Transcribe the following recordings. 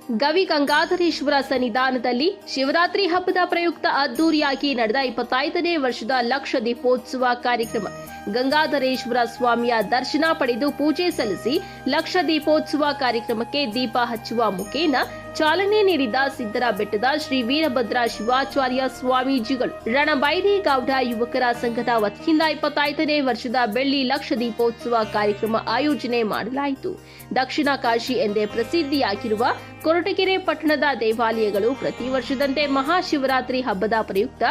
ಗವಿ ಗಂಗಾಧರೇಶ್ವರ ಸನ್ನಿಧಾನದಲ್ಲಿ ಶಿವರಾತ್ರಿ ಹಬ್ಬದ ಪ್ರಯುಕ್ತ ಅದ್ದೂರಿಯಾಗಿ ನಡೆದ 25ನೇ ವರ್ಷದ ಲಕ್ಷ ದೀಪೋತ್ಸವ ಕಾರ್ಯಕ್ರಮ. ಗಂಗಾಧರೇಶ್ವರ ಸ್ವಾಮಿಯ ದರ್ಶನ ಪಡೆದು ಪೂಜೆ ಸಲ್ಲಿಸಿ ಲಕ್ಷ ದೀಪೋತ್ಸವ ಕಾರ್ಯಕ್ರಮಕ್ಕೆ ದೀಪ ಹಚ್ಚುವ ಮುಖೇನ ಚಾಲನೆ ನೀಡಿದ ಸಿದ್ದರ ಬೆಟ್ಟದ ಶ್ರೀ ವೀರಭದ್ರ ಶಿವಾಚಾರ್ಯ ಸ್ವಾಮೀಜಿಗಳು. ರಣಬೈರೇಗೌಡ ಯುವಕರ ಸಂಘದ ವತಿಯಿಂದ 25ನೇ ವರ್ಷದ ಬೆಳ್ಳಿ ಲಕ್ಷ ದೀಪೋತ್ಸವ ಕಾರ್ಯಕ್ರಮ ಆಯೋಜನೆ ಮಾಡಲಾಯಿತು. ದಕ್ಷಿಣ ಕಾಶಿ ಎಂದೇ ಪ್ರಸಿದ್ಧಿಯಾಗಿರುವ ಕೊರಟಗೆರೆ ಪಟ್ಟಣದ ದೇವಾಲಯಗಳು ಪ್ರತಿ ವರ್ಷದಂತೆ ಮಹಾಶಿವರಾತ್ರಿ ಹಬ್ಬದ ಪ್ರಯುಕ್ತ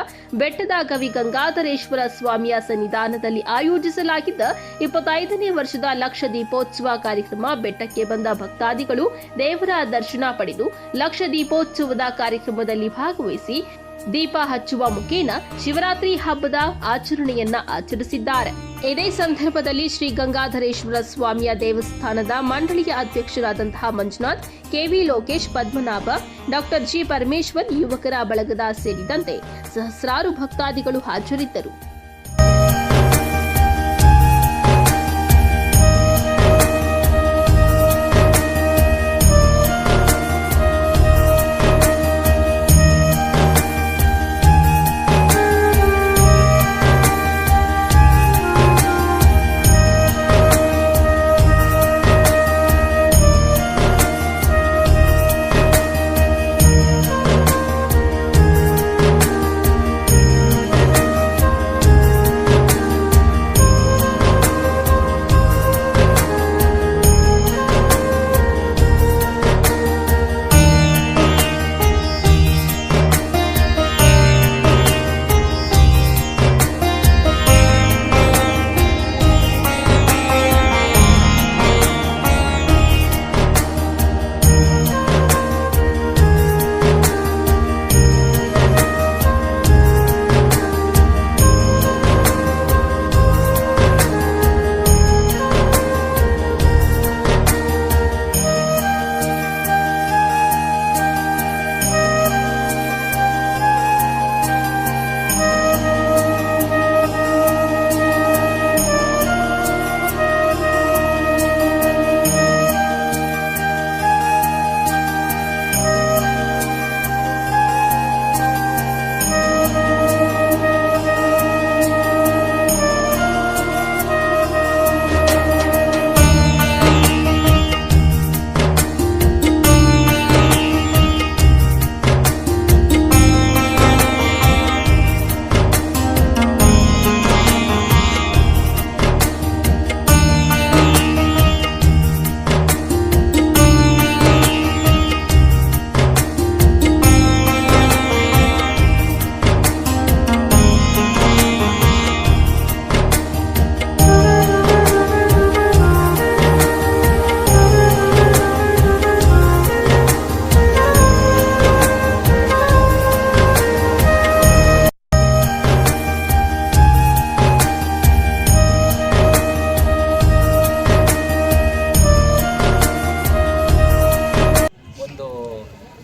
ಬೆಟ್ಟದ ಗವಿ ಗಂಗಾಧರೇಶ್ವರ ಸ್ವಾಮಿಯ ಸನ್ನಿಧಾನದಲ್ಲಿ ಆಯೋಜಿಸಲಾಗಿದ್ದ 25ನೇ ವರ್ಷದ ಲಕ್ಷ ದೀಪೋತ್ಸವ ಕಾರ್ಯಕ್ರಮ. ಬೆಟ್ಟಕ್ಕೆ ಬಂದ ಭಕ್ತಾದಿಗಳು ದೇವರ ದರ್ಶನ ಪಡೆದು ಲಕ್ಷ ದೀಪೋತ್ಸವದ ಕಾರ್ಯಕ್ರಮದಲ್ಲಿ ಭಾಗವಹಿಸಿ ದೀಪ ಹಚ್ಚುವ ಮುಖೇನ ಶಿವರಾತ್ರಿ ಹಬ್ಬದ ಆಚರಣೆಯನ್ನ ಆಚರಿಸಿದ್ದಾರೆ. ಇದೇ ಸಂದರ್ಭದಲ್ಲಿ ಶ್ರೀ ಗಂಗಾಧರೇಶ್ವರ ಸ್ವಾಮಿಯ ದೇವಸ್ಥಾನದ ಮಂಡಳಿಯ ಅಧ್ಯಕ್ಷರಾದಂತಹ Manjunath, KV Lokesh, Padmanabha, doctor G Parameshwar, ಯುವಕರ ಬಳಗದ ಸೇರಿದಂತೆ ಸಹಸ್ರಾರು ಭಕ್ತಾದಿಗಳು ಹಾಜರಿದ್ದರು.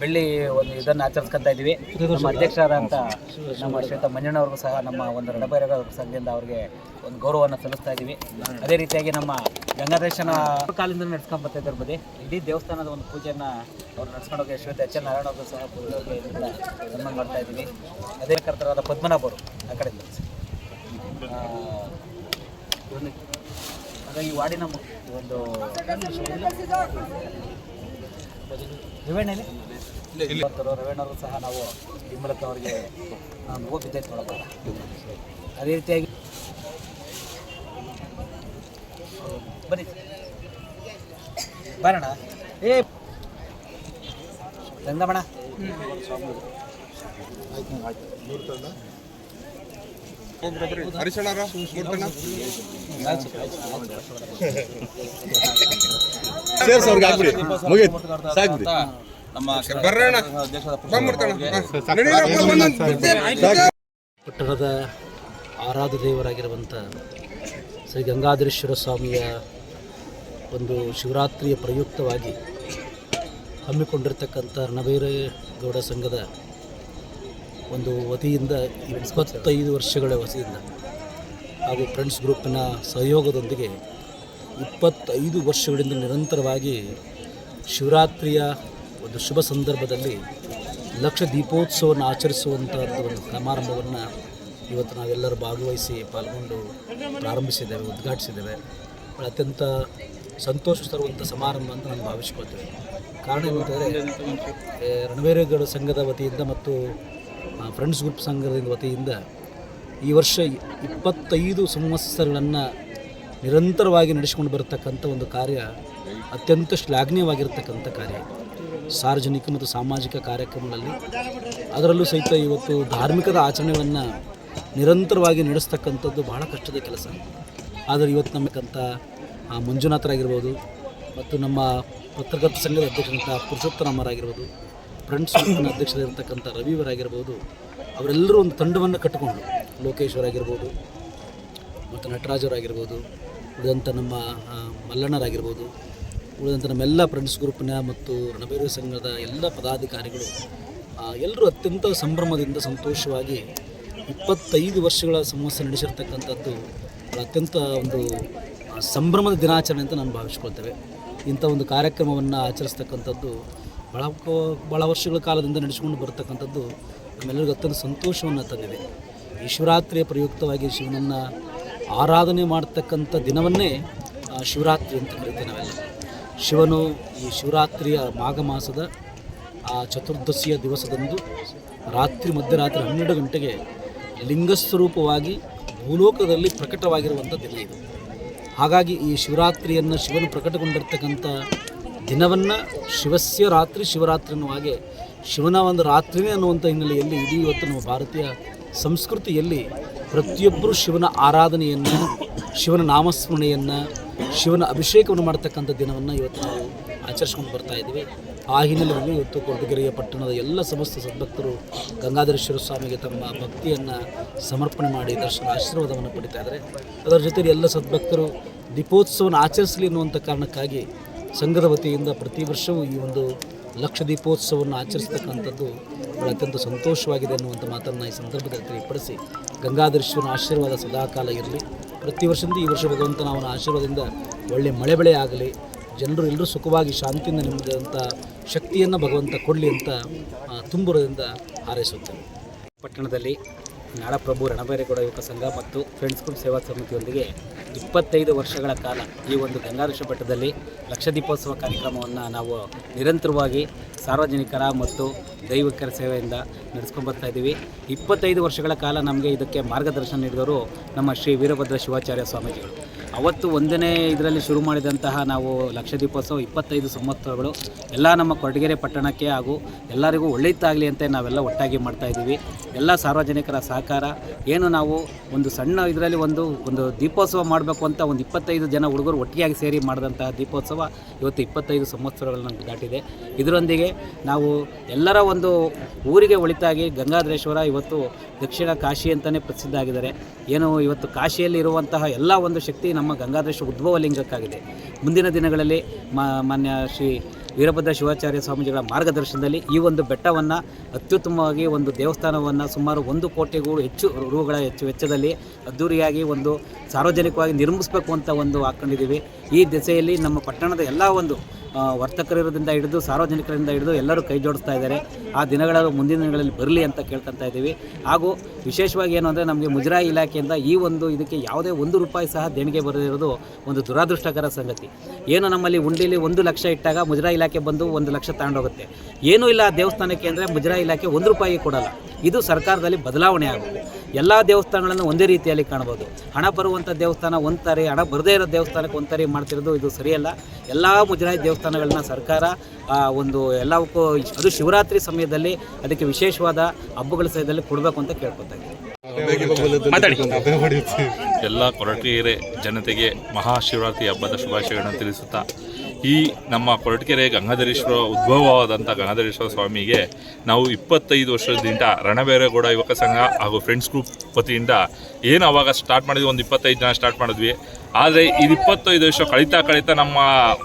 ಬೆಳ್ಳಿ ಒಂದು ಇದನ್ನು ಆಚರಿಸ್ಕೊತಾ ಇದ್ದೀವಿ. ನಮ್ಮ ಅಧ್ಯಕ್ಷರಾದಂಥ ನಮ್ಮ ಶ್ರೀಯುತ ಮಂಜಣ್ಣವ್ರಿಗೂ ಸಹ ನಮ್ಮ ಒಂದು ರಣಬೈರೇಗೌಡ ಸಂಘದಿಂದ ಅವರಿಗೆ ಒಂದು ಗೌರವವನ್ನು ಸಲ್ಲಿಸ್ತಾ ಇದ್ದೀವಿ. ಅದೇ ರೀತಿಯಾಗಿ ನಮ್ಮ ಗಂಗಾಧರೇಶನ ಕಾಲದಿಂದ ನಡ್ಸ್ಕೊಂಡು ಬರ್ತಾ ಇರ್ಬೋದು. ಇಡೀ ದೇವಸ್ಥಾನದ ಒಂದು ಪೂಜೆಯನ್ನು ಅವ್ರು ನಡ್ಸ್ಕೊಂಡೋಗಿ ಶ್ರೀಯುತ ಎಚ್ ಎನ್ ನಾರಾಯಣವ್ರಿಗೂ ಸಹ ಪೂಜೆಗೆ ಸನ್ಮಾನ ಮಾಡ್ತಾ ಇದ್ದೀವಿ. ಅದೇ ಕರ್ತರಾದ ಪದ್ಮನಾಭ ಅವರು ಆ ಕಡೆ ಹಾಗಾಗಿ ವಾರ್ಡಿನ ಒಂದು ರೇವಣ್ಣಲ್ಲಿ ರೇವಣ್ಣವರು ಸಹ ನಾವು ಈ ಮೂಲಕ ಅವರಿಗೆ ನಾವು ಬಿದ್ದೈತೆ ನೋಡೋಣ. ಅದೇ ರೀತಿಯಾಗಿ ಬನ್ನಿ ಬರೋಣ. ಗಂಗಮ್ಮಣ ಪಟ್ಟಣದ ಆರಾಧ್ಯ ದೇವರಾಗಿರುವಂಥ ಶ್ರೀ ಗಂಗಾಧರೇಶ್ವರ ಸ್ವಾಮಿಯ ಒಂದು ಶಿವರಾತ್ರಿಯ ಪ್ರಯುಕ್ತವಾಗಿ ಹಮ್ಮಿಕೊಂಡಿರ್ತಕ್ಕಂಥ ರಣಬೈರೇಗೌಡ ಸಂಘದ ಒಂದು ವತಿಯಿಂದ 25 ವರ್ಷಗಳ ವತಿಯಿಂದ ಹಾಗೂ ಫ್ರೆಂಡ್ಸ್ ಗ್ರೂಪಿನ ಸಹಯೋಗದೊಂದಿಗೆ 25 ವರ್ಷಗಳಿಂದ ನಿರಂತರವಾಗಿ ಶಿವರಾತ್ರಿಯ ಒಂದು ಶುಭ ಸಂದರ್ಭದಲ್ಲಿ ಲಕ್ಷ ದೀಪೋತ್ಸವವನ್ನು ಆಚರಿಸುವಂಥದ್ದು ಒಂದು ಸಮಾರಂಭವನ್ನು ಇವತ್ತು ನಾವೆಲ್ಲರೂ ಭಾಗವಹಿಸಿ ಪಾಲ್ಗೊಂಡು ಪ್ರಾರಂಭಿಸಿದ್ದೇವೆ, ಉದ್ಘಾಟಿಸಿದ್ದೇವೆ. ಅತ್ಯಂತ ಸಂತೋಷ ತರುವಂಥ ಸಮಾರಂಭ ಅಂತ ನಾನು ಭಾವಿಸ್ಕೊಳ್ತೇವೆ. ಕಾರಣ ಏನಂತಂದರೆ ರಣಬೇರೇಗೌಡ ಸಂಘದ ವತಿಯಿಂದ ಮತ್ತು ಫ್ರೆಂಡ್ಸ್ ಗ್ರೂಪ್ ಸಂಘದ ವತಿಯಿಂದ ಈ ವರ್ಷ 25 ಸಂವತ್ಸರಗಳನ್ನು ನಿರಂತರವಾಗಿ ನಡೆಸಿಕೊಂಡು ಬರತಕ್ಕಂಥ ಒಂದು ಕಾರ್ಯ ಅತ್ಯಂತ ಶ್ಲಾಘನೀಯವಾಗಿರ್ತಕ್ಕಂಥ ಕಾರ್ಯ. ಸಾರ್ವಜನಿಕ ಮತ್ತು ಸಾಮಾಜಿಕ ಕಾರ್ಯಕ್ರಮಗಳಲ್ಲಿ ಅದರಲ್ಲೂ ಸಹಿತ ಇವತ್ತು ಧಾರ್ಮಿಕದ ಆಚರಣೆಗಳನ್ನು ನಿರಂತರವಾಗಿ ನಡೆಸ್ತಕ್ಕಂಥದ್ದು ಬಹಳ ಕಷ್ಟದ ಕೆಲಸ. ಆದರೆ ಇವತ್ತು ನಮ್ಮಕ್ಕಂಥ ಮಂಜುನಾಥರಾಗಿರ್ಬೋದು ಮತ್ತು ನಮ್ಮ ಪತ್ರಕರ್ತ ಸಂಘದ ಅಧ್ಯಕ್ಷರಂಥ ಪುರುಷೋತ್ತಮರಾಗಿರ್ಬೋದು, ಫ್ರೆಂಡ್ಸ್ ಗ್ರೂಪ್ನ ಅಧ್ಯಕ್ಷರಿರ್ತಕ್ಕಂಥ ರವಿವರಾಗಿರ್ಬೋದು, ಅವರೆಲ್ಲರೂ ಒಂದು ತಂಡವನ್ನು ಕಟ್ಟಿಕೊಂಡು ಲೋಕೇಶ್ವರಾಗಿರ್ಬೋದು ಮತ್ತು ನಟರಾಜರಾಗಿರ್ಬೋದು, ಉಳಿದಂಥ ನಮ್ಮ ಮಲ್ಲಣ್ಣರಾಗಿರ್ಬೋದು, ಉಳಿದಂಥ ನಮ್ಮೆಲ್ಲ ಫ್ರೆಂಡ್ಸ್ ಗ್ರೂಪ್ನ ಮತ್ತು ರಣಬೇರು ಸಂಘದ ಎಲ್ಲ ಪದಾಧಿಕಾರಿಗಳು ಎಲ್ಲರೂ ಅತ್ಯಂತ ಸಂಭ್ರಮದಿಂದ ಸಂತೋಷವಾಗಿ 25 ವರ್ಷಗಳ ಸಂವತ್ಸರ ನಡೆಸಿರ್ತಕ್ಕಂಥದ್ದು ಅತ್ಯಂತ ಒಂದು ಸಂಭ್ರಮದ ದಿನಾಚರಣೆ ಅಂತ ನಾನು ಭಾವಿಸ್ಕೊಳ್ತೇವೆ. ಇಂಥ ಒಂದು ಕಾರ್ಯಕ್ರಮವನ್ನು ಆಚರಿಸ್ತಕ್ಕಂಥದ್ದು ಭಾಳ ವರ್ಷಗಳ ಕಾಲದಿಂದ ನಡೆಸಿಕೊಂಡು ಬರತಕ್ಕಂಥದ್ದು ನಮ್ಮೆಲ್ಲರಿಗೂ ಅತ್ಯಂತ ಸಂತೋಷವನ್ನು ತಂದಿದೆ. ಈ ಶಿವರಾತ್ರಿಯ ಪ್ರಯುಕ್ತವಾಗಿ ಶಿವನನ್ನು ಆರಾಧನೆ ಮಾಡ್ತಕ್ಕಂಥ ದಿನವನ್ನೇ ಶಿವರಾತ್ರಿ ಅಂತ ಕರಿತೇವೆ ನಾವೆಲ್ಲ. ಶಿವನು ಈ ಶಿವರಾತ್ರಿಯ ಮಾಘ ಮಾಸದ ಆ ಚತುರ್ದಶಿಯ ದಿವಸದಂದು ಮಧ್ಯರಾತ್ರಿ 12 ಗಂಟೆಗೆ ಲಿಂಗಸ್ವರೂಪವಾಗಿ ಭೂಲೋಕದಲ್ಲಿ ಪ್ರಕಟವಾಗಿರುವಂಥ ದಿನ ಇದು. ಹಾಗಾಗಿ ಈ ಶಿವರಾತ್ರಿಯನ್ನು ಶಿವನು ಪ್ರಕಟಗೊಂಡಿರ್ತಕ್ಕಂಥ ದಿನವನ್ನು ಶಿವಸ್ಯ ರಾತ್ರಿ ಶಿವರಾತ್ರಿ ಅನ್ನುವ ಹಾಗೆ ಶಿವನ ಒಂದು ರಾತ್ರಿನೇ ಅನ್ನುವಂಥ ಹಿನ್ನೆಲೆಯಲ್ಲಿ ಇಡೀ ಇವತ್ತು ನಮ್ಮ ಭಾರತೀಯ ಸಂಸ್ಕೃತಿಯಲ್ಲಿ ಪ್ರತಿಯೊಬ್ಬರೂ ಶಿವನ ಆರಾಧನೆಯನ್ನು, ಶಿವನ ನಾಮಸ್ಮರಣೆಯನ್ನು, ಶಿವನ ಅಭಿಷೇಕವನ್ನು ಮಾಡ್ತಕ್ಕಂಥ ದಿನವನ್ನು ಇವತ್ತು ನಾವು ಆಚರಿಸ್ಕೊಂಡು ಬರ್ತಾ ಇದ್ದೀವಿ. ಆ ಹಿನ್ನೆಲೆಯಲ್ಲಿ ಇವತ್ತು ಕೊರಟಗೆರೆಯ ಪಟ್ಟಣದ ಎಲ್ಲ ಸಮಸ್ತ ಸದ್ಭಕ್ತರು ಗಂಗಾಧರೇಶ್ವರ ಸ್ವಾಮಿಗೆ ತಮ್ಮ ಭಕ್ತಿಯನ್ನು ಸಮರ್ಪಣೆ ಮಾಡಿ ದರ್ಶನ ಆಶೀರ್ವಾದವನ್ನು ಪಡಿತಾ ಇದ್ದಾರೆ. ಅದರ ಜೊತೆಗೆ ಎಲ್ಲ ಸದ್ಭಕ್ತರು ದೀಪೋತ್ಸವವನ್ನು ಆಚರಿಸಲಿ ಅನ್ನುವಂಥ ಕಾರಣಕ್ಕಾಗಿ ಸಂಘದ ವತಿಯಿಂದ ಪ್ರತಿ ವರ್ಷವೂ ಈ ಒಂದು ಲಕ್ಷ ದೀಪೋತ್ಸವವನ್ನು ಆಚರಿಸ್ತಕ್ಕಂಥದ್ದು ಅತ್ಯಂತ ಸಂತೋಷವಾಗಿದೆ ಅನ್ನುವಂಥ ಮಾತನ್ನು ಈ ಸಂದರ್ಭದಲ್ಲಿ ತಿಳಿಪಡಿಸಿ, ಗಂಗಾಧರೇಶ್ವರನ ಆಶೀರ್ವಾದ ಸದಾಕಾಲ ಇರಲಿ. ಪ್ರತಿ ವರ್ಷದಿಂದ ಈ ವರ್ಷ ಭಗವಂತನ ಅವನ ಆಶೀರ್ವಾದದಿಂದ ಒಳ್ಳೆಯ ಮಳೆ ಬೆಳೆ ಆಗಲಿ, ಜನರು ಎಲ್ಲರೂ ಸುಖವಾಗಿ ಶಾಂತಿಯಿಂದ ನೆಮ್ಮದಿಯಾದಂಥ ಶಕ್ತಿಯನ್ನು ಭಗವಂತ ಕೊಡಲಿ ಅಂತ ತುಂಬುರದಿಂದ ಹಾರೈಸುತ್ತೇವೆ. ಪಟ್ಟಣದಲ್ಲಿ ನಾಡಪ್ರಭು ರಣಬೇರೇಗೌಡ ಯುವಕ ಸಂಘ ಮತ್ತು ಫ್ರೆಂಡ್ಸ್ ಗ್ರೂಪ್ ಸೇವಾ ಸಮಿತಿಯೊಂದಿಗೆ 25 ವರ್ಷಗಳ ಕಾಲ ಈ ಒಂದು ಗಂಗಾಧರೇಶ್ವರ ಬೆಟ್ಟದಲ್ಲಿ ಲಕ್ಷ ದೀಪೋತ್ಸವ ಕಾರ್ಯಕ್ರಮವನ್ನು ನಾವು ನಿರಂತರವಾಗಿ ಸಾರ್ವಜನಿಕರ ಮತ್ತು ದೈವಿಕರ ಸೇವೆಯಿಂದ ನಡೆಸ್ಕೊಂಡು ಬರ್ತಾ ಇದ್ದೀವಿ. 25 ವರ್ಷಗಳ ಕಾಲ ನಮಗೆ ಇದಕ್ಕೆ ಮಾರ್ಗದರ್ಶನ ನೀಡಿದವರು ನಮ್ಮ ಶ್ರೀ ವೀರಭದ್ರ ಶಿವಾಚಾರ್ಯ ಸ್ವಾಮೀಜಿಗಳು. ಅವತ್ತು ಒಂದನೇ ಇದರಲ್ಲಿ ಶುರು ಮಾಡಿದಂತಹ ನಾವು ಲಕ್ಷ ದೀಪೋತ್ಸವ 25 ಸಂವತ್ಸರಗಳು ಎಲ್ಲ ನಮ್ಮ ಕೊರಟಗೆರೆ ಪಟ್ಟಣಕ್ಕೆ ಹಾಗೂ ಎಲ್ಲರಿಗೂ ಒಳ್ಳೆಯದಾಗಲಿ ಅಂತ ನಾವೆಲ್ಲ ಒಟ್ಟಾಗಿ ಮಾಡ್ತಾಯಿದ್ದೀವಿ. ಎಲ್ಲ ಸಾರ್ವಜನಿಕರ ಸಹಕಾರ ಏನು ನಾವು ಒಂದು ಸಣ್ಣ ಇದರಲ್ಲಿ ಒಂದು ದೀಪೋತ್ಸವ ಮಾಡಬೇಕು ಅಂತ ಒಂದು 25 ಜನ ಹುಡುಗರು ಒಟ್ಟಿಗೆ ಸೇರಿ ಮಾಡಿದಂತಹ ದೀಪೋತ್ಸವ ಇವತ್ತು 25 ಸಂವತ್ಸರಗಳನ್ನು ದಾಟಿದೆ. ಇದರೊಂದಿಗೆ ನಾವು ಎಲ್ಲರ ಒಂದು ಊರಿಗೆ ಒಳಿತಾಗಿ ಗಂಗಾಧರೇಶ್ವರ ಇವತ್ತು ದಕ್ಷಿಣ ಕಾಶಿ ಅಂತಲೇ ಪ್ರಸಿದ್ಧ ಆಗಿದ್ದಾರೆ. ಏನು ಇವತ್ತು ಕಾಶಿಯಲ್ಲಿ ಇರುವಂತಹ ಎಲ್ಲ ಒಂದು ಶಕ್ತಿ ನಮ್ಮ ಗಂಗಾಧರೇಶ್ವರ ಉದ್ಭವ ಲಿಂಗಕ್ಕಾಗಿದೆ. ಮುಂದಿನ ದಿನಗಳಲ್ಲಿ ಮಾನ್ಯ ಶ್ರೀ ವೀರಭದ್ರ ಶಿವಾಚಾರ್ಯ ಸ್ವಾಮೀಜಿಗಳ ಮಾರ್ಗದರ್ಶನದಲ್ಲಿ ಈ ಒಂದು ಬೆಟ್ಟವನ್ನು ಅತ್ಯುತ್ತಮವಾಗಿ ಒಂದು ದೇವಸ್ಥಾನವನ್ನು ಸುಮಾರು 1 ಕೋಟಿಗೂ ಹೆಚ್ಚು ರೂಗಳ ವೆಚ್ಚದಲ್ಲಿ ಅದ್ದೂರಿಯಾಗಿ ಒಂದು ಸಾರ್ವಜನಿಕವಾಗಿ ನಿರ್ಮಿಸಬೇಕು ಅಂತ ಒಂದು ಹಾಕ್ಕೊಂಡಿದ್ದೀವಿ. ಈ ದಿಸೆಯಲ್ಲಿ ನಮ್ಮ ಪಟ್ಟಣದ ಎಲ್ಲ ಒಂದು ವರ್ತಕರಿಂದ ಹಿಡಿದು ಸಾರ್ವಜನಿಕರಿಂದ ಹಿಡಿದು ಎಲ್ಲರೂ ಕೈ ಜೋಡಿಸ್ತಾ ಇದ್ದಾರೆ. ಆ ದಿನಗಳ ಮುಂದಿನ ದಿನಗಳಲ್ಲಿ ಬರಲಿ ಅಂತ ಕೇಳ್ಕೊತಾ ಇದ್ದೀವಿ. ಹಾಗೂ ವಿಶೇಷವಾಗಿ ಏನು ಅಂದರೆ ನಮಗೆ ಮುಜರಾಯಿ ಇಲಾಖೆಯಿಂದ ಈ ಒಂದು ಇದಕ್ಕೆ ಯಾವುದೇ ₹1 ಸಹ ದೇಣಿಗೆ ಬರದಿರೋದು ಒಂದು ದುರಾದೃಷ್ಟಕರ ಸಂಗತಿ. ಏನು ನಮ್ಮಲ್ಲಿ ಉಂಡಿಲಿ 1 ಲಕ್ಷ ಇಟ್ಟಾಗ ಮುಜರಾಯಿ ಇಲಾಖೆ ಬಂದು 1 ಲಕ್ಷ ತಗೊಂಡೋಗುತ್ತೆ. ಏನೂ ಇಲ್ಲ ಆ ದೇವಸ್ಥಾನಕ್ಕೆ ಅಂದರೆ ಮುಜರಾಯಿ ಇಲಾಖೆ ₹1 ಕೊಡಲ್ಲ. ಇದು ಸರ್ಕಾರದಲ್ಲಿ ಬದಲಾವಣೆ ಆಗಬೇಕು. ಎಲ್ಲ ದೇವಸ್ಥಾನಗಳನ್ನು ಒಂದೇ ರೀತಿಯಲ್ಲಿ ಕಾಣ್ಬೋದು. ಹಣ ಬರುವಂಥ ದೇವಸ್ಥಾನ ಒಂಥರ, ಹಣ ಬರದೇ ಇರೋ ದೇವಸ್ಥಾನಕ್ಕೆ ಒಂಥರ ಮಾಡ್ತಿರೋದು ಇದು ಸರಿಯಲ್ಲ. ಎಲ್ಲ ಮುಜರಾಯಿ ದೇವಸ್ಥಾನಗಳನ್ನ ಸರ್ಕಾರ ಒಂದು ಎಲ್ಲವಕ್ಕೂ ಅದು ಶಿವರಾತ್ರಿ ಸಮಯದಲ್ಲಿ ಅದಕ್ಕೆ ವಿಶೇಷವಾದ ಹಬ್ಬಗಳ ಸಮಯದಲ್ಲಿ ಕೊಡಬೇಕು ಅಂತ ಕೇಳ್ಕೊತಾ ಇದ್ದೀನಿ. ಎಲ್ಲ ಕೊರಟಗೆರೆ ಜನತೆಗೆ ಮಹಾಶಿವರಾತ್ರಿ ಹಬ್ಬದ ಶುಭಾಶಯಗಳನ್ನು ತಿಳಿಸುತ್ತಾ, ಈ ನಮ್ಮ ಕೊರಟಗೆರೆ ಗಂಗಾಧರೇಶ್ವರ ಉದ್ಭವವಾದಂಥ ಗಂಗಾಧರೇಶ್ವರ ಸ್ವಾಮಿಗೆ ನಾವು 25 ವರ್ಷದಿಂದ ರಣಬೇರೇಗೌಡ ಯುವಕ ಸಂಘ ಹಾಗೂ ಫ್ರೆಂಡ್ಸ್ ಗ್ರೂಪ್ ವತಿಯಿಂದ ಏನು ಅವಾಗ ಸ್ಟಾರ್ಟ್ ಮಾಡಿದ್ವಿ, ಒಂದು 25 ಜನ ಸ್ಟಾರ್ಟ್ ಮಾಡಿದ್ವಿ. ಆದರೆ ಇದು 25 ವರ್ಷ ಕಳೀತಾ ನಮ್ಮ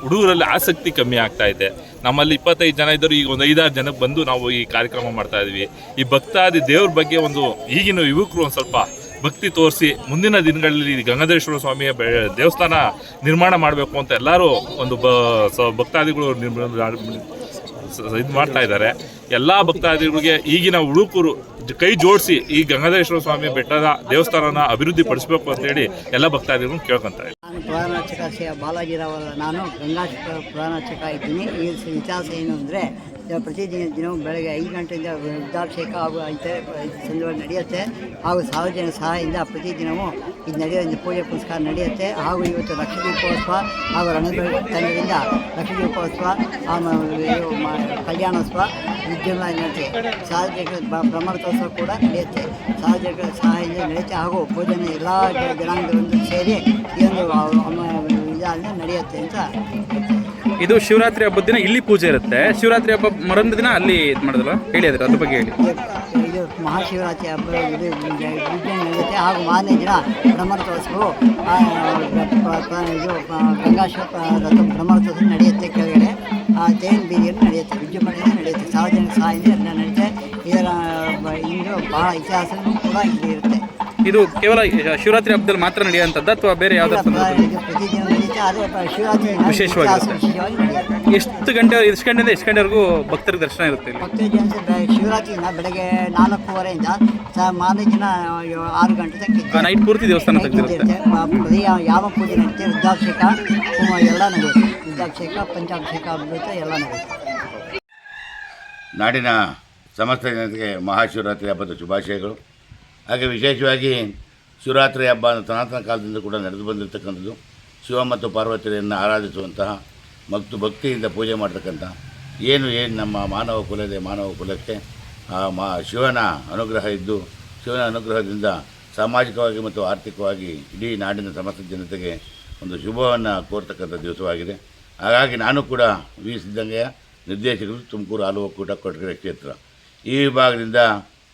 ಹುಡುಗರಲ್ಲಿ ಆಸಕ್ತಿ ಕಮ್ಮಿ ಆಗ್ತಾ ಇದೆ. ನಮ್ಮಲ್ಲಿ 25 ಜನ ಇದ್ದರು, ಈಗ ಒಂದು 5-6 ಜನಕ್ಕೆ ಬಂದು ನಾವು ಈ ಕಾರ್ಯಕ್ರಮ ಮಾಡ್ತಾ ಇದ್ವಿ. ಈ ಭಕ್ತಾದಿ ದೇವ್ರ ಬಗ್ಗೆ ಒಂದು ಈಗಿನ ಯುವಕರು ಒಂದು ಸ್ವಲ್ಪ ಭಕ್ತಿ ತೋರಿಸಿ ಮುಂದಿನ ದಿನಗಳಲ್ಲಿ ಗಂಗಾಧರೇಶ್ವರ ಸ್ವಾಮಿಯ ದೇವಸ್ಥಾನ ನಿರ್ಮಾಣ ಮಾಡಬೇಕು ಅಂತ ಎಲ್ಲರೂ ಒಂದು ಭಕ್ತಾದಿಗಳು ಇದು ಮಾಡ್ತಾ ಇದ್ದಾರೆ. ಎಲ್ಲ ಭಕ್ತಾದಿಗಳಿಗೆ ಈಗಿನ ಹುಡುಕರು ಕೈ ಜೋಡಿಸಿ ಈ ಗಂಗಾಧರೇಶ್ವರ ಸ್ವಾಮಿ ಬೆಟ್ಟದ ದೇವಸ್ಥಾನನ ಅಭಿವೃದ್ಧಿ ಪಡಿಸಬೇಕು ಅಂತೇಳಿ ಎಲ್ಲ ಭಕ್ತಾದಿಗಳು ಕೇಳ್ಕೊಂತಾರೆ. ನಾನು ಪ್ರಧಾನ ಅರ್ಚಕ ಶ್ರೀ ಬಾಲಾಜಿರಾವ್ ನಾನು ಗಂಗಾ ಪ್ರಧಾನ ಅರ್ಚಕ ಇದ್ದೀನಿ. ಈ ಇತಿಹಾಸ ಏನು ಅಂದರೆ ಪ್ರತಿದಿನವೂ ಬೆಳಗ್ಗೆ 5 ಗಂಟೆಯಿಂದ ರುದ್ರಾಭಿಷೇಕ ಹಾಗೂ ಸಂದರ್ಭ ನಡೆಯುತ್ತೆ. ಹಾಗೂ ಸಾರ್ವಜನಿಕ ಸಹಾಯದಿಂದ ಪ್ರತಿದಿನವೂ ಇದು ನಡೆಯೋದ್ರಿಂದ ಪೂಜೆ ಪುರಸ್ಕಾರ ನಡೆಯುತ್ತೆ. ಹಾಗೂ ಇವತ್ತು ಲಕ್ಷದೀಪೋತ್ಸವ ಹಾಗೂ ರಣಬೆಳಗೊಳ ತಂಡದಿಂದ ಲಕ್ಷದೀಪೋತ್ಸವ ಕಲ್ಯಾಣೋತ್ಸವ ವಿದ್ಯುನ್ಮಾನ ನಡೆಯುತ್ತೆ. ಸಾರ್ವಜನಿಕ ಬ್ರಹ್ಮರಥೋತ್ಸವ ಕೂಡ ನಡೆಯುತ್ತೆ. ಸಾರ್ವಜನಿಕ ಸಹಾಯದಿಂದ ನಡೆಯುತ್ತೆ. ಹಾಗೂ ಭೋಜನ ಎಲ್ಲ ಜನಾಂಗದೊಂದಿಗೆ ಸೇರಿ ಈ ಒಂದು ವಿಧಾನ ನಡೆಯುತ್ತೆ ಅಂತ. ಇದು ಶಿವರಾತ್ರಿ ಹಬ್ಬದ ದಿನ ಇಲ್ಲಿ ಪೂಜೆ ಇರುತ್ತೆ. ಶಿವರಾತ್ರಿ ಹಬ್ಬ ಮರಂದ ದಿನ ಅಲ್ಲಿ ಇದು ಮಾಡೋದಲ್ಲ, ಹೇಳಿ ಅದ್ರ ಬಗ್ಗೆ ಹೇಳಿ. ಇದು ಮಹಾಶಿವರಾತ್ರಿ ಹಬ್ಬ ಇದು ಪೂಜೆ ನಡೆಯುತ್ತೆ. ಹಾಗೂ ಮಾರನೇ ದಿನ ಬ್ರಹ್ಮರಥೋತ್ಸವವು ಇದು ಗಂಗಾಶ್ವ ರಥ ಬ್ರಹ್ಮರಥೋತ್ಸವ ನಡೆಯುತ್ತೆ. ಕೆಳಗಡೆ ಜೈನ್ ಬೀದಿಯಲ್ಲಿ ನಡೆಯುತ್ತೆ, ವಿಜೃಂಭಣೆಯಿಂದ ನಡೆಯುತ್ತೆ. ಸಾರ್ವಜನಿಕ ಸಹಾಯದಿಂದ ಎಲ್ಲ ನಡೆಯುತ್ತೆ. ಇದರ ಇಂದು ಬಹಳ ಇತಿಹಾಸವೂ ಕೂಡ ಇಲ್ಲಿ ಇರುತ್ತೆ. ಇದು ಕೇವಲ ಶಿವರಾತ್ರಿ ಹಬ್ಬದಲ್ಲಿ ಮಾತ್ರ ನಡೆಯುವಂಥದ್ದು ಅಥವಾ ಬೇರೆ ಯಾವ್ದಾದ್ರು ಪ್ರತಿದಿನ ನಡೆಯುತ್ತೆ. ಅದೇ ಶಿವರಾತ್ರಿ ವಿಶೇಷವಾಗಿ ಎಷ್ಟು ಗಂಟೆಯಿಂದ ಎಷ್ಟು ಗಂಟೆವರೆಗೂ ಭಕ್ತರಿಗೆ ದರ್ಶನ ಇರುತ್ತೆ ಇಲ್ಲಿ? ಭಕ್ತರ ಜನ ಶಿವರಾತ್ರಿಯಿಂದ ಬೆಳಗ್ಗೆ 4:15 ಮಾರನೇ ದಿನ 6 ಗಂಟೆ ತನಕ ನೈಟ್ ಪೂರ್ತಿ ದೇವಸ್ಥಾನ ತೆಗೆದಿರುತ್ತೆ. ಯಾವ ಪೂಜೆ ನಡೆಯುತ್ತೆ, ರುದ್ರಾಭಿಷೇಕ ಎಲ್ಲ ನಡೆಯುತ್ತೆ. ರುದ್ರಾಭಿಷೇಕ ಪಂಚಾಭಿಷೇಕ ಅಭಿವೃದ್ಧಿ ಎಲ್ಲ ನಡೆಯುತ್ತೆ. ನಾಡಿನ ಸಮಸ್ತ ಜನತೆಗೆ ಮಹಾಶಿವರಾತ್ರಿ ಹಬ್ಬದ ಶುಭಾಶಯಗಳು. ಹಾಗೆ ವಿಶೇಷವಾಗಿ ಶಿವರಾತ್ರಿ ಹಬ್ಬ ಸನಾತನ ಕಾಲದಿಂದ ಕೂಡ ನಡೆದು ಬಂದಿರತಕ್ಕಂಥದ್ದು. ಶಿವ ಮತ್ತು ಪಾರ್ವತಿಯರನ್ನು ಆರಾಧಿಸುವಂತಹ ಮತ್ತು ಭಕ್ತಿಯಿಂದ ಪೂಜೆ ಮಾಡ್ತಕ್ಕಂಥ ಏನು ನಮ್ಮ ಮಾನವ ಕುಲಕ್ಕೆ ಶಿವನ ಅನುಗ್ರಹ ಇದ್ದು, ಶಿವನ ಅನುಗ್ರಹದಿಂದ ಸಾಮಾಜಿಕವಾಗಿ ಮತ್ತು ಆರ್ಥಿಕವಾಗಿ ಇಡೀ ನಾಡಿನ ಸಮಸ್ತ ಜನತೆಗೆ ಒಂದು ಶುಭವನ್ನು ಕೋರ್ತಕ್ಕಂಥ ದಿವಸವಾಗಿದೆ. ಹಾಗಾಗಿ ನಾನು ಕೂಡ ವಿ ಸಿದ್ಧಂಗಯ್ಯ, ನಿರ್ದೇಶಕರು, ತುಮಕೂರು ಹಾಲು ಒಕ್ಕೂಟ ಕೊರಟಗೆರೆ ಕ್ಷೇತ್ರ, ಈ ವಿಭಾಗದಿಂದ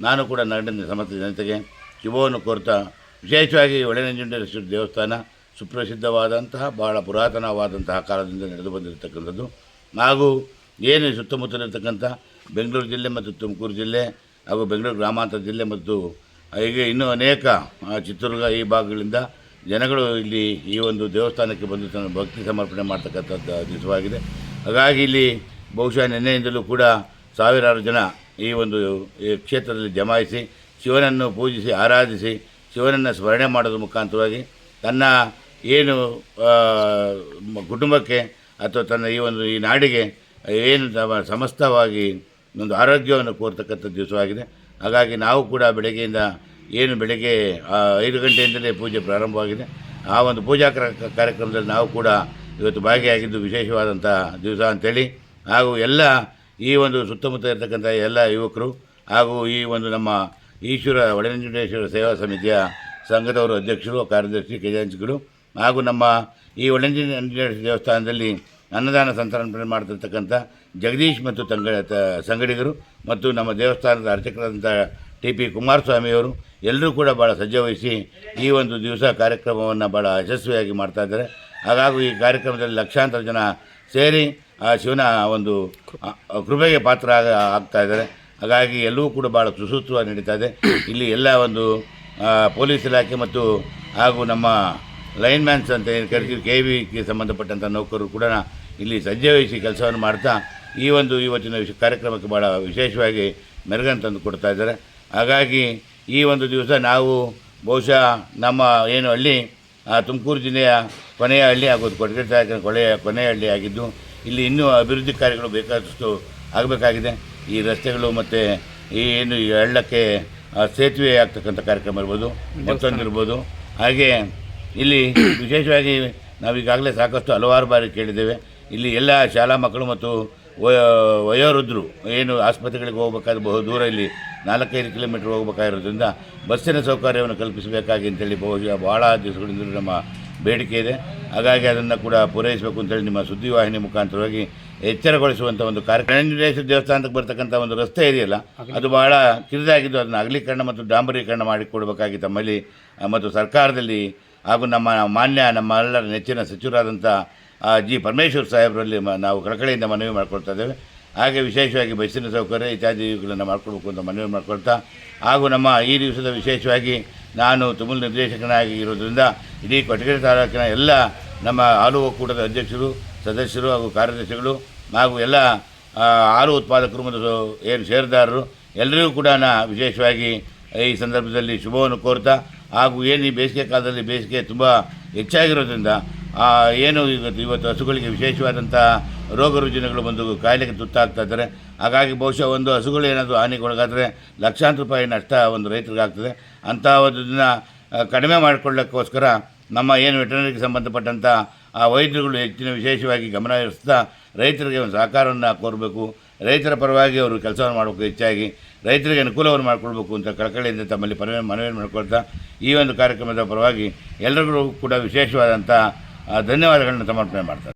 ನಾನು ಕೂಡ ನಾಡಿನ ಸಮಸ್ತ ಜನತೆಗೆ ಶುಭವನ್ನು ಕೋರ್ತಾ, ವಿಶೇಷವಾಗಿ ಒಳನಂಜುಂಡೇಶ್ವರ ದೇವಸ್ಥಾನ ಸುಪ್ರಸಿದ್ಧವಾದಂತಹ ಬಹಳ ಪುರಾತನವಾದಂತಹ ಕಾಲದಿಂದ ನಡೆದು ಬಂದಿರತಕ್ಕಂಥದ್ದು. ಹಾಗೂ ಏನು ಸುತ್ತಮುತ್ತಲಿರ್ತಕ್ಕಂಥ ಬೆಂಗಳೂರು ಜಿಲ್ಲೆ ಮತ್ತು ತುಮಕೂರು ಜಿಲ್ಲೆ ಹಾಗೂ ಬೆಂಗಳೂರು ಗ್ರಾಮಾಂತರ ಜಿಲ್ಲೆ ಮತ್ತು ಹೀಗೆ ಇನ್ನೂ ಅನೇಕ ಚಿತ್ರದುರ್ಗ ಈ ಭಾಗಗಳಿಂದ ಜನಗಳು ಇಲ್ಲಿ ಈ ಒಂದು ದೇವಸ್ಥಾನಕ್ಕೆ ಬಂದು ತನ್ನ ಭಕ್ತಿ ಸಮರ್ಪಣೆ ಮಾಡ್ತಕ್ಕಂಥದ್ದು ದಿವಸವಾಗಿದೆ. ಹಾಗಾಗಿ ಇಲ್ಲಿ ಬಹುಶಃ ನಿನ್ನೆಯಿಂದಲೂ ಕೂಡ ಸಾವಿರಾರು ಜನ ಈ ಒಂದು ಕ್ಷೇತ್ರದಲ್ಲಿ ಜಮಾಯಿಸಿ ಶಿವನನ್ನು ಪೂಜಿಸಿ ಆರಾಧಿಸಿ ಶಿವನನ್ನು ಸ್ಮರಣೆ ಮಾಡೋದ್ರ ಮುಖಾಂತರವಾಗಿ ತನ್ನ ಏನು ಕುಟುಂಬಕ್ಕೆ ಅಥವಾ ತನ್ನ ಈ ನಾಡಿಗೆ ಏನು ಸಮಸ್ತವಾಗಿ ಒಂದು ಆರೋಗ್ಯವನ್ನು ಕೋರ್ತಕ್ಕಂಥ ದಿವಸವಾಗಿದೆ. ಹಾಗಾಗಿ ನಾವು ಕೂಡ ಬೆಳಗ್ಗೆ 5 ಗಂಟೆಯಿಂದಲೇ ಪೂಜೆ ಪ್ರಾರಂಭವಾಗಿದೆ. ಆ ಒಂದು ಪೂಜಾ ಕಾರ್ಯಕ್ರಮದಲ್ಲಿ ನಾವು ಕೂಡ ಇವತ್ತು ಭಾಗಿಯಾಗಿದ್ದು ವಿಶೇಷವಾದಂಥ ದಿವಸ ಅಂಥೇಳಿ, ಹಾಗೂ ಎಲ್ಲ ಈ ಒಂದು ಸುತ್ತಮುತ್ತ ಇರತಕ್ಕಂಥ ಎಲ್ಲ ಯುವಕರು ಹಾಗೂ ಈ ಒಂದು ನಮ್ಮ ಈಶ್ವರ ಒಳನಂಜುಂಡೇಶ್ವರ ಸೇವಾ ಸಮಿತಿಯ ಸಂಘದವರು ಅಧ್ಯಕ್ಷರು, ಕಾರ್ಯದರ್ಶಿ, ಖಜಾಂಚಿಗಳು ಹಾಗೂ ನಮ್ಮ ಈ ಒಳನಂಜುಂಡೇಶ್ವರ ದೇವಸ್ಥಾನದಲ್ಲಿ ಅನ್ನದಾನ ಸಂತರ್ಪಣೆ ಮಾಡ್ತಿರ್ತಕ್ಕಂಥ ಜಗದೀಶ್ ಮತ್ತು ಸಂಗಡಿಗರು ಮತ್ತು ನಮ್ಮ ದೇವಸ್ಥಾನದ ಅರ್ಚಕರಾದಂಥ TP ಕುಮಾರಸ್ವಾಮಿಯವರು ಎಲ್ಲರೂ ಕೂಡ ಭಾಳ ಸಜ್ಜವಹಿಸಿ ಈ ಒಂದು ದಿವಸ ಕಾರ್ಯಕ್ರಮವನ್ನು ಭಾಳ ಯಶಸ್ವಿಯಾಗಿ ಮಾಡ್ತಾಯಿದ್ದಾರೆ. ಹಾಗಾಗಿ ಈ ಕಾರ್ಯಕ್ರಮದಲ್ಲಿ ಲಕ್ಷಾಂತರ ಜನ ಸೇರಿ ಆ ಶಿವನ ಒಂದು ಕೃಪೆಗೆ ಪಾತ್ರ ಆಗ್ತಾಯಿದ್ದಾರೆ. ಹಾಗಾಗಿ ಎಲ್ಲವೂ ಕೂಡ ಭಾಳ ಸುಸೂತ್ರವಾಗಿ ನಡೀತಾ ಇದೆ. ಇಲ್ಲಿ ಎಲ್ಲ ಒಂದು ಪೊಲೀಸ್ ಇಲಾಖೆ ಮತ್ತು ಹಾಗೂ ನಮ್ಮ ಲೈನ್ಮ್ಯಾನ್ಸ್ ಅಂತ ಏನು ಕರಿತೀವಿ KVಗೆ ಸಂಬಂಧಪಟ್ಟಂಥ ನೌಕರರು ಕೂಡ ಇಲ್ಲಿ ಸಜ್ಜವಹಿಸಿ ಕೆಲಸವನ್ನು ಮಾಡ್ತಾ ಈ ಒಂದು ಇವತ್ತಿನ ಕಾರ್ಯಕ್ರಮಕ್ಕೆ ಭಾಳ ವಿಶೇಷವಾಗಿ ಮೆರುಗನ್ನು ತಂದು ಕೊಡ್ತಾ ಇದ್ದಾರೆ. ಹಾಗಾಗಿ ಈ ಒಂದು ದಿವಸ ನಾವು ಬಹುಶಃ ನಮ್ಮ ಏನು ಹಳ್ಳಿ ತುಮಕೂರು ಜಿಲ್ಲೆಯ ಕೊನೆಯ ಹಳ್ಳಿ ಆಗೋದು, ಕೊರಟಗೆರೆ ತಾಲೂಕಿನ ಕೊನೆಯ ಹಳ್ಳಿ ಆಗಿದ್ದು ಇಲ್ಲಿ ಇನ್ನೂ ಅಭಿವೃದ್ಧಿ ಕಾರ್ಯಗಳು ಬೇಕಾದಷ್ಟು ಆಗಬೇಕಾಗಿದೆ. ಈ ರಸ್ತೆಗಳು ಮತ್ತು ಏನು ಈ ಹಳ್ಳಕ್ಕೆ ಸೇತುವೆ ಆಗ್ತಕ್ಕಂಥ ಕಾರ್ಯಕ್ರಮ ಇರ್ಬೋದು, ಮತ್ತೊಂದಿರ್ಬೋದು. ಹಾಗೆ ಇಲ್ಲಿ ವಿಶೇಷವಾಗಿ ನಾವೀಗಾಗಲೇ ಸಾಕಷ್ಟು ಹಲವಾರು ಬಾರಿ ಕೇಳಿದ್ದೇವೆ, ಇಲ್ಲಿ ಎಲ್ಲ ಶಾಲಾ ಮಕ್ಕಳು ಮತ್ತು ವಯೋವೃದ್ಧರು ಏನು ಆಸ್ಪತ್ರೆಗಳಿಗೆ ಹೋಗಬೇಕಾದ್ರೆ ಬಹು ದೂರ ಇಲ್ಲಿ 4-5 ಕಿಲೋಮೀಟ್ರ್ ಹೋಗಬೇಕಾಗಿರೋದ್ರಿಂದ ಬಸ್ಸಿನ ಸೌಕರ್ಯವನ್ನು ಕಲ್ಪಿಸಬೇಕಾಗಿ ಅಂತೇಳಿ ಭಾಳ ದಿವಸಗಳಿಂದ ನಮ್ಮ ಬೇಡಿಕೆ ಇದೆ. ಹಾಗಾಗಿ ಅದನ್ನು ಕೂಡ ಪೂರೈಸಬೇಕು ಅಂತೇಳಿ ನಿಮ್ಮ ಸುದ್ದಿವಾಹಿನಿ ಮುಖಾಂತರವಾಗಿ ಎಚ್ಚರಗೊಳಿಸುವಂಥ ಒಂದು ಕಾರ್ಯಕ್ರಮ. ದೇವಸ್ಥಾನಕ್ಕೆ ಬರ್ತಕ್ಕಂಥ ಒಂದು ರಸ್ತೆ ಇದೆಯಲ್ಲ, ಅದು ಭಾಳ ಕಿರಿದಾಗಿದ್ದು ಅದನ್ನು ಅಗಲೀಕರಣ ಮತ್ತು ಡಾಂಬರೀಕರಣ ಮಾಡಿಕೊಡಬೇಕಾಗಿ ತಮ್ಮಲ್ಲಿ ಮತ್ತು ಸರ್ಕಾರದಲ್ಲಿ ಹಾಗೂ ನಮ್ಮೆಲ್ಲರ ನೆಚ್ಚಿನ ಸಚಿವರಾದಂಥ G. ಪರಮೇಶ್ವರ್ ಸಾಹೇಬರಲ್ಲಿ ನಾವು ಕಳಕಳಿಯಿಂದ ಮನವಿ ಮಾಡ್ಕೊಳ್ತಾ ಇದ್ದೇವೆ. ಹಾಗೆ ವಿಶೇಷವಾಗಿ ಬಸ್ಸಿನ ಸೌಕರ್ಯ ಇತ್ಯಾದಿಗಳನ್ನು ಮಾಡಿಕೊಡ್ಬೇಕು ಅಂತ ಮನವಿ ಮಾಡ್ಕೊಳ್ತಾ, ಹಾಗೂ ನಮ್ಮ ಈ ದಿವಸದ ವಿಶೇಷವಾಗಿ ನಾನು ತುಮೂಲ್ ನಿರ್ದೇಶಕನಾಗಿ ಇರೋದ್ರಿಂದ ಇಡೀ ಕೊರಟಗೆರೆ ತಾಲೂಕಿನ ಎಲ್ಲ ನಮ್ಮ ಹಾಲು ಒಕ್ಕೂಟದ ಅಧ್ಯಕ್ಷರು, ಸದಸ್ಯರು ಹಾಗೂ ಕಾರ್ಯದರ್ಶಿಗಳು ಹಾಗೂ ಎಲ್ಲ ಹಾಲು ಉತ್ಪಾದಕರು ಮತ್ತು ಏನು ಷೇರುದಾರರು ಎಲ್ಲರಿಗೂ ಕೂಡ ವಿಶೇಷವಾಗಿ ಈ ಸಂದರ್ಭದಲ್ಲಿ ಶುಭವನ್ನು ಕೋರ್ತಾ, ಹಾಗೂ ಏನು ಈ ಬೇಸಿಗೆ ಕಾಲದಲ್ಲಿ ಬೇಸಿಗೆ ತುಂಬ ಹೆಚ್ಚಾಗಿರೋದ್ರಿಂದ ಏನು ಇವತ್ತು ಹಸುಗಳಿಗೆ ವಿಶೇಷವಾದಂಥ ರೋಗ ರುಜಿನಗಳು ಬಂದು ಕಾಯಿಲೆಗೆ ತುತ್ತಾಗ್ತಾ ಇದ್ದಾರೆ. ಹಾಗಾಗಿ ಬಹುಶಃ ಒಂದು ಹಸುಗಳು ಏನಾದರೂ ಹಾನಿಗೊಳಗಾದರೆ ಲಕ್ಷಾಂತರ ರೂಪಾಯಿ ನಷ್ಟ ಒಂದು ರೈತರಿಗಾಗ್ತದೆ. ಅಂಥದ್ದನ್ನು ಕಡಿಮೆ ಮಾಡಿಕೊಳ್ಳೋಕ್ಕೋಸ್ಕರ ನಮ್ಮ ಏನು ವೆಟರ್ನರಿಗೆ ಸಂಬಂಧಪಟ್ಟಂಥ ಆ ವೈದ್ಯರುಗಳು ಹೆಚ್ಚಿನ ವಿಶೇಷವಾಗಿ ಗಮನ ಹರಿಸ್ತಾ ರೈತರಿಗೆ ಒಂದು ಸಹಕಾರವನ್ನು ಕೋರಬೇಕು, ರೈತರ ಪರವಾಗಿ ಅವರು ಕೆಲಸವನ್ನು ಮಾಡಬೇಕು, ಹೆಚ್ಚಾಗಿ ರೈತರಿಗೆ ಅನುಕೂಲವನ್ನು ಮಾಡಿಕೊಳ್ಬೇಕು ಅಂತ ಕಳಕಳಿಯಿಂದ ತಮ್ಮಲ್ಲಿ ಮನವಿಯನ್ನು ಮಾಡಿಕೊಳ್ತಾ ಈ ಒಂದು ಕಾರ್ಯಕ್ರಮದ ಪರವಾಗಿ ಎಲ್ಲರಿಗೂ ಕೂಡ ವಿಶೇಷವಾದಂಥ ಧನ್ಯವಾದಗಳನ್ನು ಸಮರ್ಪಣೆ ಮಾಡ್ತಾರೆ.